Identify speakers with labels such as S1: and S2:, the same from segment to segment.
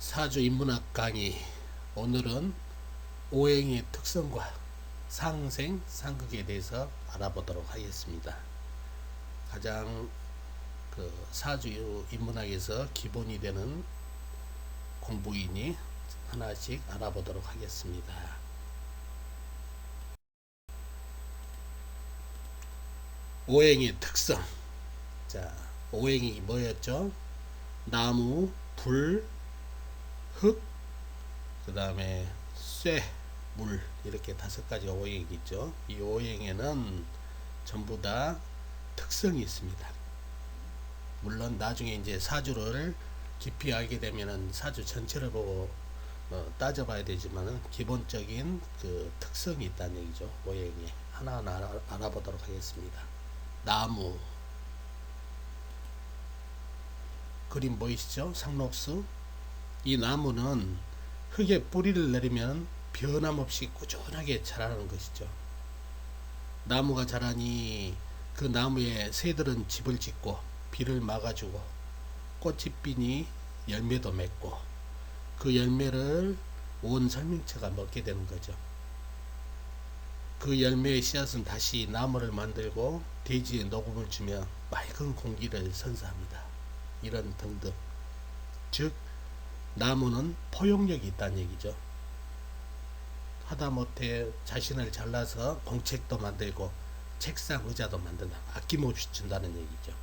S1: 사주 인문학 강의. 오늘은 오행의 특성과 상생, 상극에 대해서 알아보도록 하겠습니다. 가장 사주 인문학에서 기본이 되는 공부이니 하나씩 알아보도록 하겠습니다. 오행의 특성. 자, 오행이 뭐였죠? 나무, 불, 흙, 그 다음에 쇠, 물, 이렇게 5가지 오행이 있죠. 이 오행에는 전부 다 특성이 있습니다. 물론 나중에 이제 사주를 깊이 알게 되면은 사주 전체를 보고 따져봐야 되지만은 기본적인 그 특성이 있다는 얘기죠. 오행에 하나하나 알아보도록 하겠습니다. 나무, 그림 보이시죠? 상록수. 이 나무는 흙에 뿌리를 내리면 변함없이 꾸준하게 자라는 것이죠. 나무가 자라니 그 나무에 새들은 집을 짓고 비를 막아주고 꽃이 피니 열매도 맺고 그 열매를 온 생명체가 먹게 되는 거죠. 그 열매의 씨앗은 다시 나무를 만들고 대지에 녹음을 주며 맑은 공기를 선사합니다. 이런 등등. 즉 나무는 포용력이 있다는 얘기죠. 하다못해 자신을 잘라서 공책도 만들고 책상 의자도 만든다. 아낌없이 준다는 얘기죠.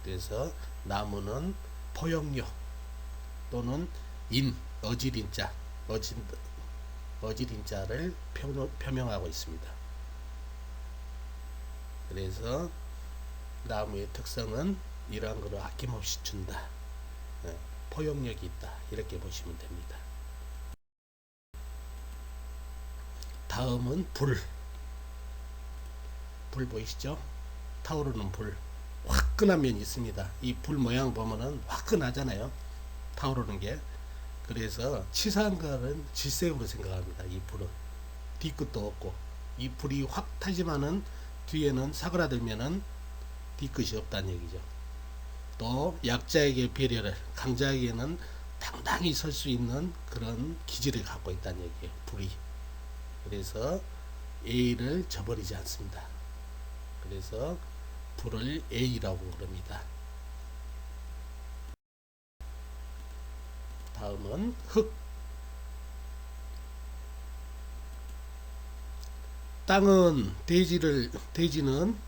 S1: 그래서 나무는 포용력 또는 어지린자, 어지린자를 표명하고 있습니다. 그래서 나무의 특성은 이러한 것을 아낌없이 준다. 포용력이 있다. 이렇게 보시면 됩니다. 다음은 불. 불 보이시죠? 타오르는 불. 화끈한 면이 있습니다. 이 불 모양 보면은 화끈하잖아요. 타오르는 게. 그래서 치사한 거는 질색으로 생각합니다. 이 불은. 뒤끝도 없고. 이 불이 확 타지만은 뒤에는 사그라들면은 뒤끝이 없다는 얘기죠. 또 약자에게 배려를, 강자에게는 당당히 설 수 있는 그런 기질을 갖고 있다는 얘기예요. 불이. 그래서 A를 저버리지 않습니다. 그래서 불을 A라고 그럽니다. 다음은 흙. 땅은 대지는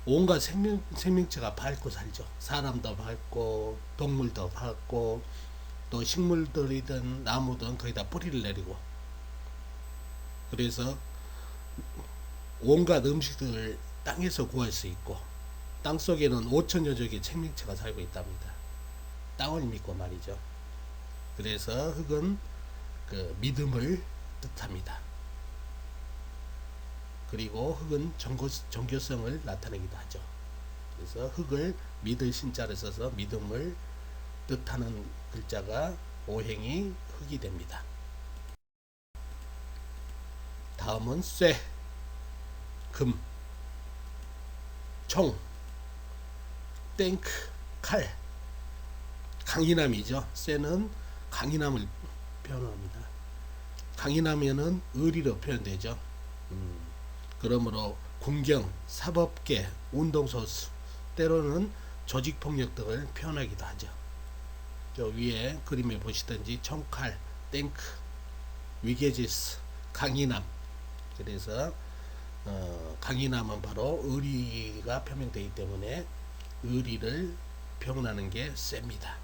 S1: 온갖 생명체가 밟고 살죠. 사람도 밟고 동물도 밟고 또 식물들이든 나무든 거의 다 뿌리를 내리고, 그래서 온갖 음식을 땅에서 구할 수 있고 땅 속에는 5천여 종의 생명체가 살고 있답니다. 땅을 믿고 말이죠. 그래서 흙은 그 믿음을 뜻합니다. 그리고 흙은 종교성을 나타내기도 하죠. 그래서 흙을 믿을 신자를 써서 믿음을 뜻하는 글자가 오행이 흙이 됩니다. 다음은 쇠, 금, 총, 땡크, 칼. 강인함이죠. 쇠는 강인함을 표현합니다. 강인하면은 의리로 표현되죠. 그러므로 군경, 사법계, 운동소수, 때로는 조직폭력 등을 표현하기도 하죠. 저 위에 그림에 보시든지 총칼, 땡크, 위계질서, 강인함. 그래서 강인함은 바로 의리가 표명되기 때문에 의리를 표현하는 게 셉니다.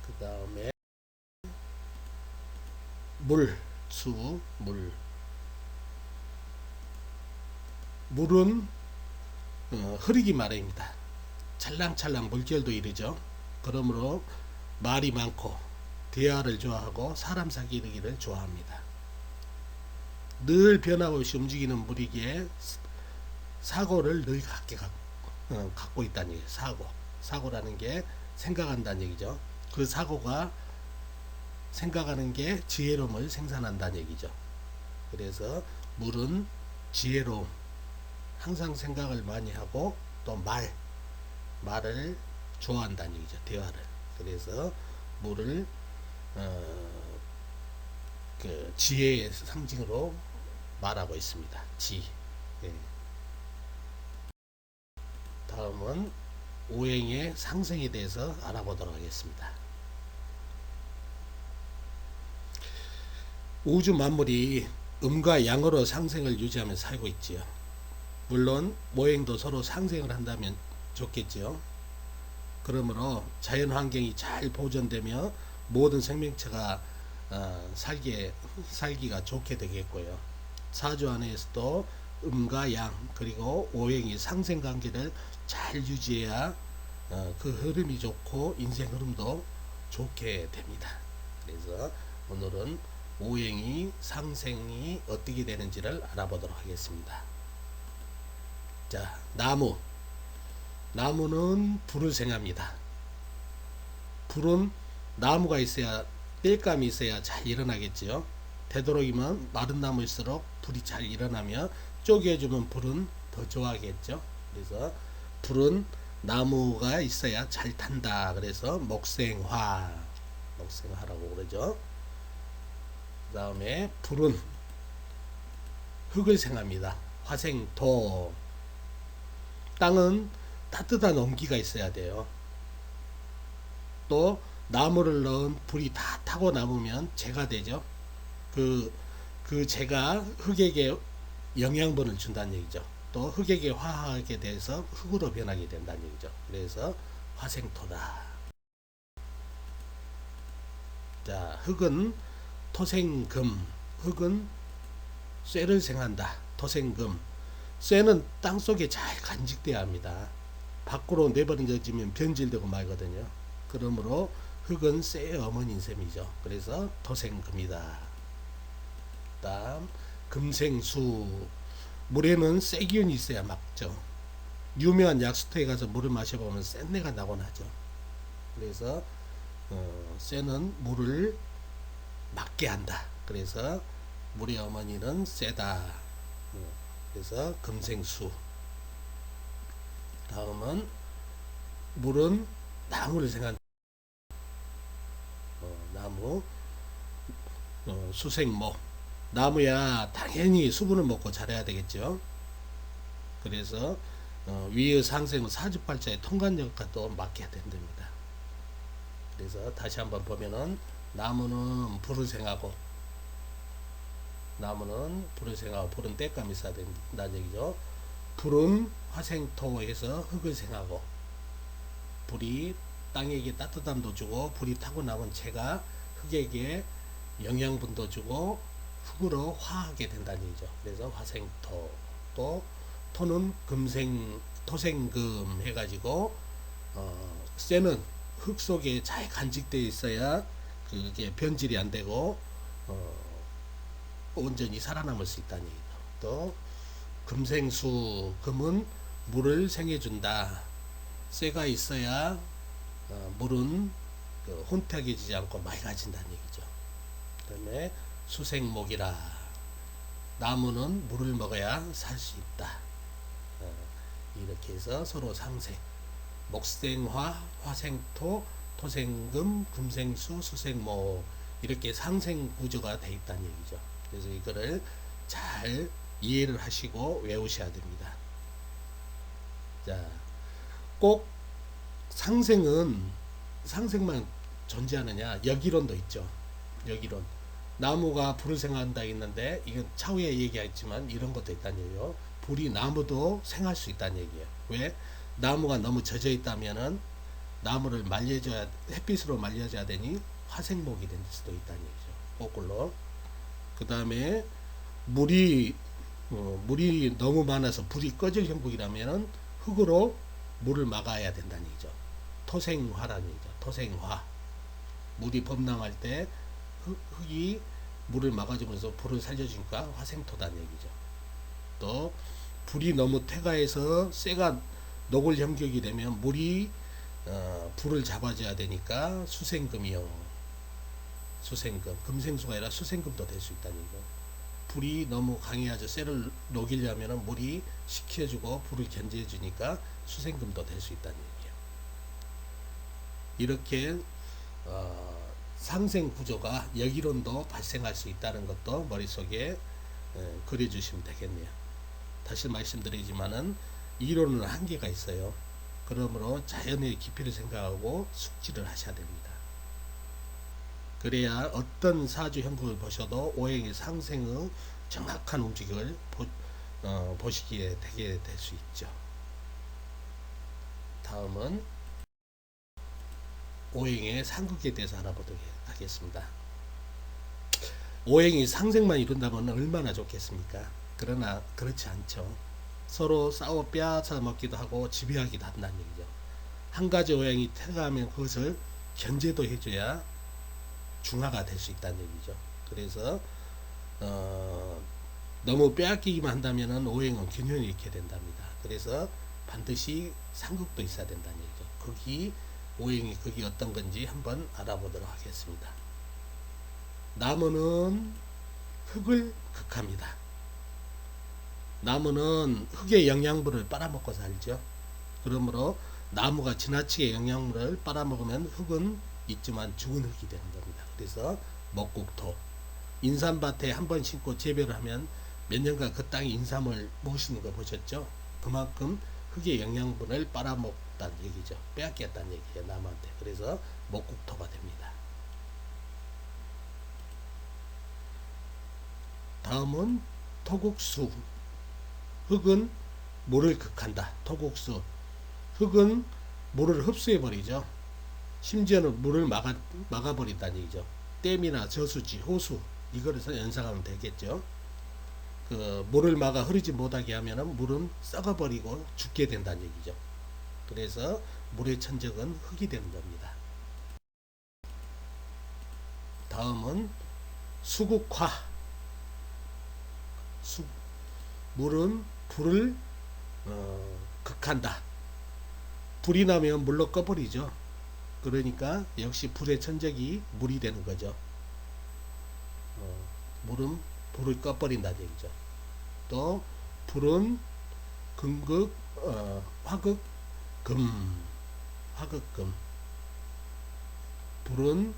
S1: 그 다음에 물. 물은 흐르기 마련입니다. 찰랑찰랑 물결도 이르죠. 그러므로 말이 많고 대화를 좋아하고 사람 사귀기를 좋아합니다. 늘 변함없이 움직이는 물이기에 사고를 늘 갖고 있다는 얘기예요. 사고라는 게 생각한다는 얘기죠. 그 사고가 생각하는 게 지혜로움을 생산한다는 얘기죠. 그래서 물은 지혜로움, 항상 생각을 많이 하고 또 말을 좋아한다는 얘기죠. 대화를. 그래서 물을 그 지혜의 상징으로 말하고 있습니다. 지. 예. 다음은 오행의 상생에 대해서 알아보도록 하겠습니다. 우주 만물이 음과 양으로 상생을 유지하면서 살고 있지요. 물론 모행도 서로 상생을 한다면 좋겠지요. 그러므로 자연 환경이 잘 보존되며 모든 생명체가 살기가 좋게 되겠고요. 사주 안에서도 음과 양 그리고 오행이 상생 관계를 잘 유지해야 그 흐름이 좋고 인생 흐름도 좋게 됩니다. 그래서 오늘은 오행이 상생이 어떻게 되는지를 알아보도록 하겠습니다. 자, 나무는 불을 생합니다. 불은 나무가 있어야 땔감이 있어야 잘 일어나겠지요. 되도록이면 마른 나무일수록 불이 잘 일어나며 쪼개주면 불은 더 좋아하겠죠. 그래서 불은 나무가 있어야 잘 탄다. 그래서 목생화라고 그러죠. 그 다음에 불은 흙을 생합니다. 화생토. 땅은 따뜻한 온기가 있어야 돼요. 또 나무를 넣은 불이 다 타고 남으면 재가 되죠. 그 재가 흙에게 영양분을 준다는 얘기죠. 또 흙에게 화하게 돼서 흙으로 변하게 된다는 얘기죠. 그래서 화생토다. 자, 흙은 토생금. 흙은 쇠를 생한다. 토생금. 쇠는 땅속에 잘 간직돼야 합니다. 밖으로 내버려지면 변질되고 말거든요. 그러므로 흙은 쇠의 어머니인 셈이죠. 그래서 토생금이다. 다음 금생수. 물에는 쇠기운이 있어야 막죠. 유명한 약수터에 가서 물을 마셔보면 쇳내가 나곤 하죠. 그래서 쇠는 물을 막게 한다. 그래서 물의 어머니는 쇠다. 그래서 금생수. 다음은 물은 나무를 생각한다. 나무 수생목. 나무야 당연히 수분을 먹고 자라야 되겠죠. 그래서 위의 상생은 사주팔자의 통관력과도 맞게 된답니다. 그래서 다시 한번 보면은 나무는 불을 생하고 불은 땔감이 있어야 된다는 얘기죠. 불은 화생토에서 흙을 생하고 불이 땅에게 따뜻함도 주고 불이 타고 남은 재가 흙에게 영양분도 주고 흙으로 화하게 된다는 얘기죠. 그래서 화생토. 또 토는 토생금 해가지고 쇠는 흙 속에 잘 간직되어 있어야 그게 변질이 안 되고 온전히 살아남을 수 있다는 얘기죠. 또 금생수. 금은 물을 생해준다. 쇠가 있어야 물은 혼탁해지지 않고 맑아진다는 얘기죠. 그 다음에 수생목이라. 나무는 물을 먹어야 살 수 있다. 이렇게 해서 서로 상생. 목생화, 화생토, 토생금, 금생수, 수생목. 이렇게 상생 구조가 되어 있다는 얘기죠. 그래서 이거를 잘 이해를 하시고 외우셔야 됩니다. 자, 꼭 상생만 존재하느냐? 역이론도 있죠. 역이론. 나무가 불을 생한다 했는데 이건 차후에 얘기했지만 이런 것도 있다는 얘기예요. 불이 나무도 생할 수 있다는 얘기예요. 왜? 나무가 너무 젖어 있다면은 나무를 말려줘야, 햇빛으로 말려줘야 되니 화생목이 될 수도 있다는 얘기죠. 거꾸로. 그 다음에 물이 너무 많아서 불이 꺼질 형국이라면은 흙으로 물을 막아야 된다는 얘기죠. 토생화라는 얘기죠. 토생화. 물이 범람할 때 흙이 물을 막아주면서 불을 살려주니까 화생토다는 얘기죠. 또 불이 너무 퇴가해서 쇠가 녹을 형격이 되면 물이 불을 잡아줘야 되니까 수생금이요. 수생금. 금생수가 아니라 수생금도 될 수 있다는 얘기죠. 불이 너무 강해야죠. 쇠를 녹이려면 물이 식혀주고 불을 견제해주니까 수생금도 될 수 있다는 얘기예요. 이렇게 상생 구조가 역이론도 발생할 수 있다는 것도 머릿속에 그려주시면 되겠네요. 다시 말씀드리지만은 이론은 한계가 있어요. 그러므로 자연의 깊이를 생각하고 숙지를 하셔야 됩니다. 그래야 어떤 사주 형국을 보셔도 오행의 상생의 정확한 움직임을 보시기에 되게 될 수 있죠. 다음은 오행의 상극에 대해서 알아보도록 하겠습니다. 오행이 상생만 이룬다면 얼마나 좋겠습니까? 그러나 그렇지 않죠. 서로 싸워 빼앗아 먹기도 하고 지배하기도 한다는 얘기죠. 한 가지 오행이 태가하면 그것을 견제도 해줘야 중화가 될 수 있다는 얘기죠. 그래서 너무 빼앗기기만 한다면 오행은 균형을 잃게 된답니다. 그래서 반드시 상극도 있어야 된다는 얘기죠. 거기 오행이 거기 어떤 건지 한번 알아보도록 하겠습니다. 나무는 흙을 극합니다. 나무는 흙의 영양분을 빨아먹고 살죠. 그러므로 나무가 지나치게 영양분을 빨아먹으면 흙은 있지만 죽은 흙이 되는 겁니다. 그래서 먹국토, 인삼밭에 한번 심고 재배를 하면 몇 년간 그 땅에 인삼을 모시는 거 보셨죠? 그만큼 흙의 영양분을 빨아먹다는 얘기죠. 빼앗겼다는 얘기예요, 나무한테. 그래서 먹국토가 됩니다. 다음은 토국수. 흙은 물을 극한다. 토국수. 흙은 물을 흡수해버리죠. 심지어는 물을 막아버린다는 얘기죠. 댐이나 저수지, 호수, 이거에서 연상하면 되겠죠. 그 물을 막아 흐르지 못하게 하면은 물은 썩어버리고 죽게 된다는 얘기죠. 그래서 물의 천적은 흙이 되는 겁니다. 다음은 수국화. 물은 불을 극한다. 불이 나면 물로 꺼버리죠. 그러니까 역시 불의 천적이 물이 되는 거죠. 물은 불을 꺼버린다는 얘기죠. 또 불은 금극, 화극, 화극금. 불은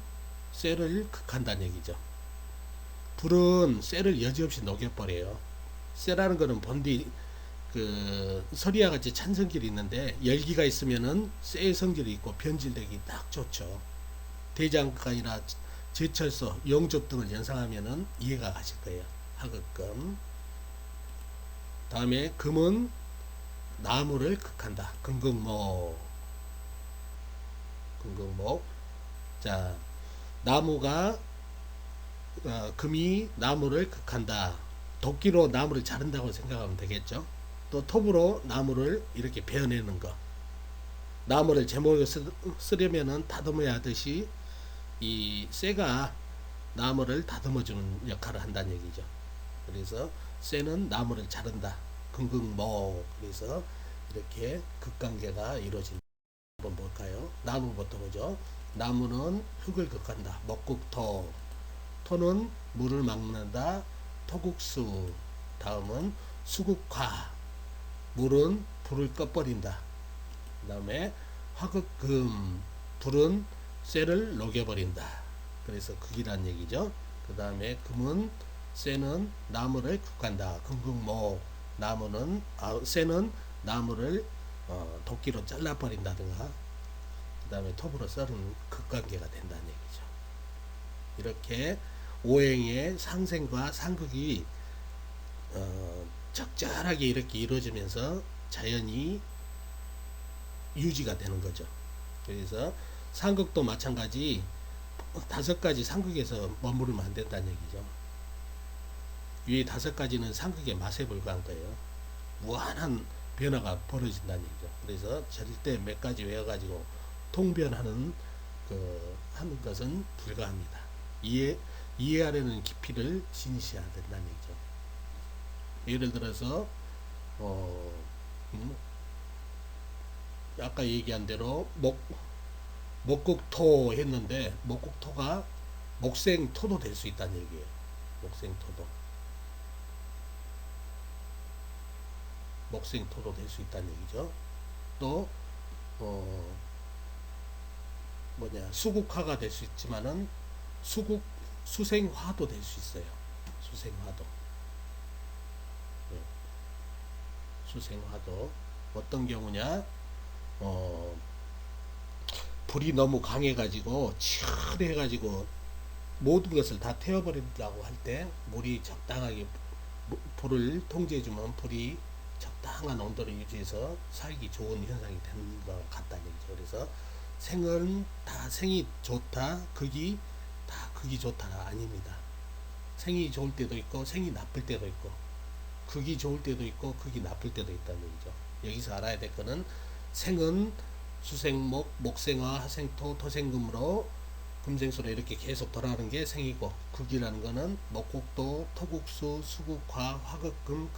S1: 쇠를 극한다는 얘기죠. 불은 쇠를 여지없이 녹여버려요. 쇠라는 거는 본디 서리와 같이 찬성질이 있는데 열기가 있으면은 쇠의 성질이 있고 변질되기 딱 좋죠. 대장간이나 제철소, 용접 등을 연상하면은 이해가 가실 거예요. 화극금. 다음에 금은 나무를 극한다. 금극목. 자, 나무가 금이 나무를 극한다. 도끼로 나무를 자른다고 생각하면 되겠죠. 또 톱으로 나무를 이렇게 베어내는 거. 나무를 제목에 쓰려면은 다듬어야 하듯이 이 쇠가 나무를 다듬어주는 역할을 한다는 얘기죠. 그래서 쇠는 나무를 자른다. 금극목. 그래서 이렇게 극관계가 이루어진다. 한번 볼까요? 나무부터 보죠. 나무는 흙을 극한다. 먹국토. 토는 물을 막는다. 토국수. 다음은 수국화. 물은 불을 꺼버린다. 그 다음에 화극금. 불은 쇠를 녹여버린다. 그래서 극이란 얘기죠. 그 다음에 금은 쇠는 나무를 극한다. 금극목. 쇠는 나무를 도끼로 잘라버린다든가 그 다음에 톱으로 썰은 극관계가 된다는 얘기죠. 이렇게 오행의 상생과 상극이 적절하게 이렇게 이루어지면서 자연이 유지가 되는 거죠. 그래서 상극도 마찬가지 5가지 상극에서 머무르면 안 된다는 얘기죠. 이 5가지는 상극의 맛에 불과한 거예요. 무한한 변화가 벌어진다는 얘기죠. 그래서 절대 몇 가지 외워가지고 통변하는 하는 것은 불가합니다. 이해하려는 깊이를 지니셔야 된다는 얘기죠. 예를 들어서 아까 얘기한 대로 목국토 했는데 목국토가 목생토도 될 수 있다는 얘기예요. 목생토도 될 수 있다는 얘기죠. 또 수국화가 될 수 있지만은 수생화도 될 수 있어요. 수생화도. 예, 수생화도 어떤 경우냐? 불이 너무 강해가지고 치열해가지고 모든 것을 다 태워버리려고 할 때 물이 적당하게 불을 통제해주면 불이 적당한 온도를 유지해서 살기 좋은 현상이 되는 것 같다는 얘기죠. 그래서 생은 다 생이 좋다, 극이 다 극이 좋다가 아닙니다. 생이 좋을 때도 있고 생이 나쁠 때도 있고 극이 좋을 때도 있고 극이 나쁠 때도 있다는 얘기죠. 여기서 알아야 될 거는 생은 수생목, 목생화, 화생토, 토생금으로 금생수로 이렇게 계속 돌아가는 게 생이고, 극이라는 거는 목국토, 토국수, 수국화, 화극금,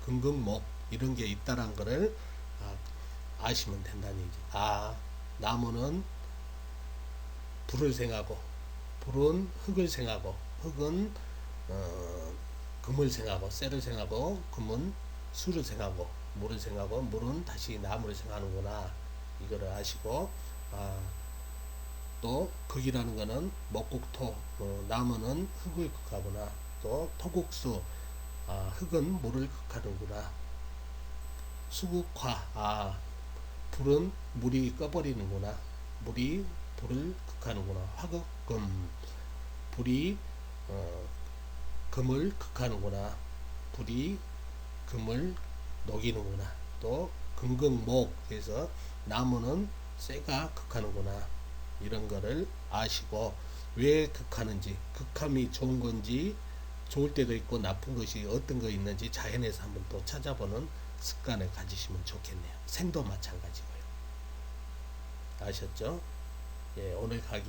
S1: 금극목 이런 게 있다는 거를 아시면 된다는 얘기죠. 나무는 불을 생하고 불은 흙을 생하고 흙은 금을 생하고 쇠를 생하고 금은 수를 생하고 물을 생하고 물은 다시 나무를 생하는구나, 이거를 아시고, 또 극이라는 거는 목국토, 나무는 흙을 극하구나, 또 토국수, 흙은 물을 극하는구나, 수국화, 불은 물이 꺼버리는구나, 물이 불을 극하는구나, 화극금, 불이 금을 극하는구나, 불이 금을 녹이는구나, 또 금극목, 그래서 나무는 쇠가 극하는구나, 이런 거를 아시고, 왜 극하는지, 극함이 좋은 건지, 좋을 때도 있고 나쁜 것이 어떤 거 있는지 자연에서 한번 또 찾아보는 습관을 가지시면 좋겠네요. 생도 마찬가지고요. 아셨죠? 예, 오늘 강의